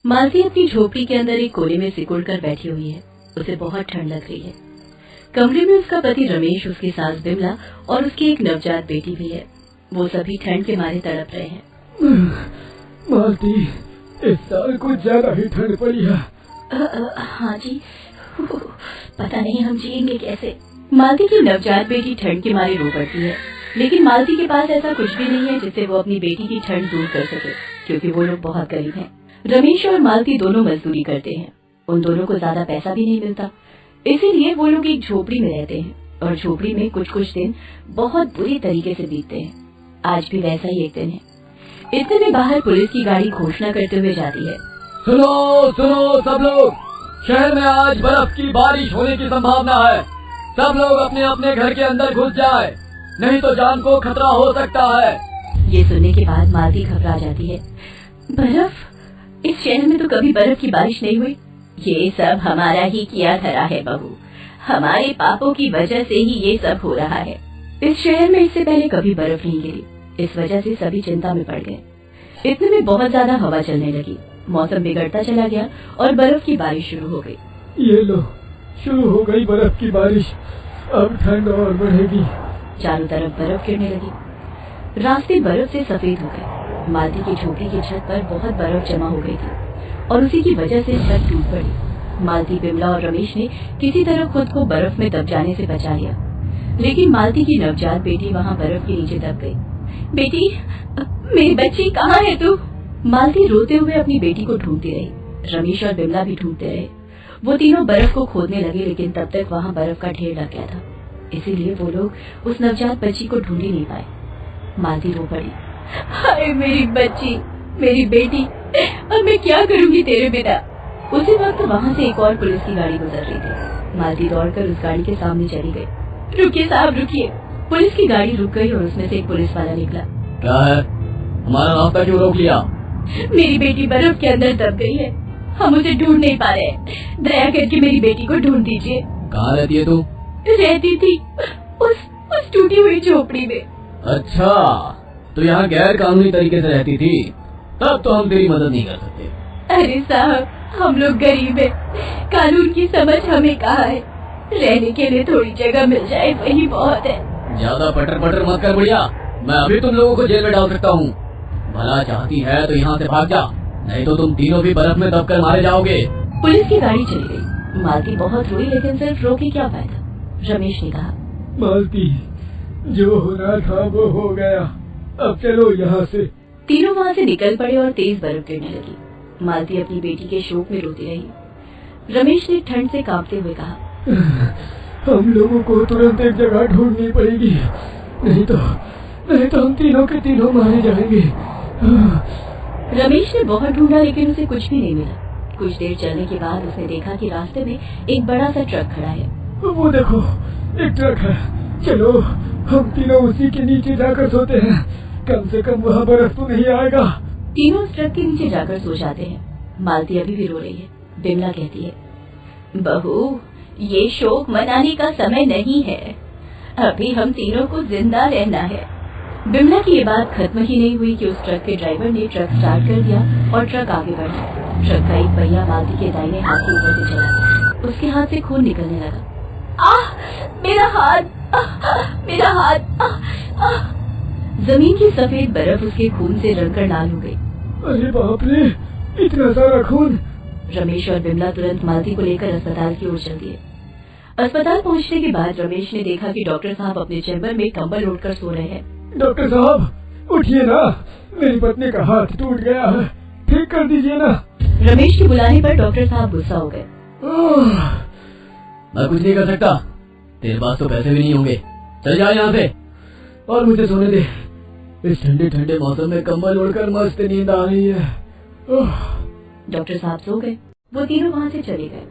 मालती अपनी झोपड़ी के अंदर एक कोने में सिकुड़ कर बैठी हुई है। उसे बहुत ठंड लग रही है। कमरे में उसका पति रमेश, उसकी सास बिमला और उसकी एक नवजात बेटी भी है। वो सभी ठंड के मारे तड़प रहे हैं। मालती, इस साल कुछ ज्यादा ही ठंड पड़ी है। हाँ जी, पता नहीं हम जिएंगे कैसे। मालती की नवजात बेटी ठंड के मारे रो पड़ती है, लेकिन मालती के पास ऐसा कुछ भी नहीं है जिससे वो अपनी बेटी की ठंड दूर कर सके, क्योंकि वो लोग बहुत गरीब हैं। रमेश और मालती दोनों मजदूरी करते हैं। उन दोनों को ज्यादा पैसा भी नहीं मिलता, इसीलिए वो लोग एक झोपड़ी में रहते हैं और झोपड़ी में कुछ कुछ दिन बहुत बुरी तरीके से बीतते हैं। आज भी वैसा ही एक दिन है। इतने में बाहर पुलिस की गाड़ी घोषणा करते हुए जाती है। सुनो सुनो सब लोग, शहर में आज बर्फ की बारिश होने की संभावना है। सब लोग अपने अपने घर के अंदर घुस जाए, नहीं तो जान को खतरा हो सकता है। ये सुनने के बाद मालती घबरा जाती है। बर्फ? इस शहर में तो कभी बर्फ की बारिश नहीं हुई। ये सब हमारा ही किया धरा है बहू। हमारे पापों की वजह से ही ये सब हो रहा है। इस शहर में इससे पहले कभी बर्फ नहीं गिरी। इस वजह से सभी चिंता में पड़ गए। इतने में बहुत ज्यादा हवा चलने लगी। मौसम बिगड़ता चला गया और बर्फ की बारिश शुरू हो गई। ये लो, शुरू हो गई बर्फ की बारिश। अब ठंड और बढ़ेगी। चारों तरफ बर्फ गिरने लगी। रास्ते बर्फ से सफेद हो गए। मालती की झोपड़ी की छत पर बहुत बर्फ जमा हो गई थी और उसी की वजह से छत टूट पड़ी। मालती, बिमला और रमेश ने किसी तरह खुद को बर्फ में दब जाने से बचा लिया, लेकिन मालती की नवजात बेटी वहाँ बर्फ के नीचे दब गई। बेटी, मेरी बच्ची कहाँ है तू? मालती रोते हुए अपनी बेटी को ढूंढती रही। रमेश और बिमला भी ढूंढते रहे। वो तीनों बर्फ को खोदने लगे, लेकिन तब तक वहाँ बर्फ का ढेर लग गया था, इसीलिए वो लोग उस नवजात बच्ची को ढूंढ ही नहीं पाए। मालती रो पड़ी। हाय मेरी बच्ची, मेरी बेटी, अब मैं क्या करूंगी तेरे बिना। उसी वक्त वहाँ से एक और पुलिस की गाड़ी गुजर रही थी। मालती दौड़कर उस गाड़ी के सामने चली गई। रुकिए साहब, रुकिए। पुलिस की गाड़ी रुक गई और उसमें से एक पुलिस वाला निकला। क्या है? हमारा रास्ता क्यों रोक लिया? मेरी बेटी बर्फ के अंदर दब गई है। हम उसे ढूंढ नहीं पा रहे। दया करके मेरी बेटी को ढूंढ दीजिए। कहाँ रहती है तू? रहती थी उस टूटी हुई झोपड़ी में। अच्छा, तो यहाँ गैर कानूनी तरीके से रहती थी? तब तो हम तेरी मदद नहीं कर सकते। अरे साहब, हम लोग गरीब हैं। कानून की समझ हमें कहाँ है। रहने के लिए थोड़ी जगह मिल जाए वही बहुत है। ज्यादा पटर पटर मत कर बुढ़िया, मैं अभी तुम लोगों को जेल में डाल सकता हूँ। भला चाहती है तो यहाँ से भाग जा, नहीं तो तुम तीनों भी बर्फ में दबकर मारे जाओगे। पुलिस की गाड़ी चली गई। मालती बहुत रोई, लेकिन सिर्फ रो के क्या फायदा। रमेश ने कहा, मालती, जो होना था वो हो गया, अब चलो यहाँ से। तीनों वहाँ से निकल पड़े और तेज बर्फ गिरने लगी। मालती अपनी बेटी के शोक में रोती रही। रमेश ने ठंड से कांपते हुए कहा, हम लोगों को तुरंत एक जगह ढूंढनी पड़ेगी, नहीं तो हम तीनों के तीनों मारे जाएंगे। रमेश ने बहुत ढूंढा, लेकिन उसे कुछ भी नहीं मिला। कुछ देर चलने के बाद उसने देखा कि रास्ते में एक बड़ा सा ट्रक खड़ा है। वो देखो, एक ट्रक है। चलो हम तीनों उसी के नीचे जाकर सोते हैं, कम से कम वहाँ बर्फ तो नहीं आएगा। तीनों उस ट्रक के नीचे जाकर सो जाते हैं। मालती अभी भी रो रही है। बिमला कहती है, बहू, ये शोक मनाने का समय नहीं है। अभी हम तीनों को जिंदा रहना है। बिमला की ये बात खत्म ही नहीं हुई कि उस ट्रक के ड्राइवर ने ट्रक स्टार्ट कर दिया और ट्रक आगे बढ़ा। ट्रक का एक पहिया मालती के दाहिने हाथ के ऊपर से चला गया। उसके हाथ से खून निकलने लगा। मेरा हाथ, मेरा हाथ। जमीन की सफेद बर्फ उसके खून से रंगकर लाल हो गई। अरे बाप रे, इतना सारा खून। रमेश और बिमला तुरंत मालती को लेकर अस्पताल की ओर चल दिए। अस्पताल पहुंचने के बाद रमेश ने देखा कि डॉक्टर साहब अपने चैम्बर में कंबल ओढ़कर सो रहे हैं। डॉक्टर साहब, उठिए ना, मेरी पत्नी का हाथ टूट गया है, ठीक कर दीजिए ना। रमेश के बुलाने पर डॉक्टर साहब गुस्सा हो गए। मैं कुछ नहीं कर सकता, तेरे पास तो पैसे भी नहीं होंगे। चल जा यहाँ से और मुझे सोने दे। इस ठंडे ठंडे मौसम में कंबल ओढ़कर मस्त नींद आ रही है। डॉक्टर साहब सो गए। वो तीनों वहाँ से चले गए।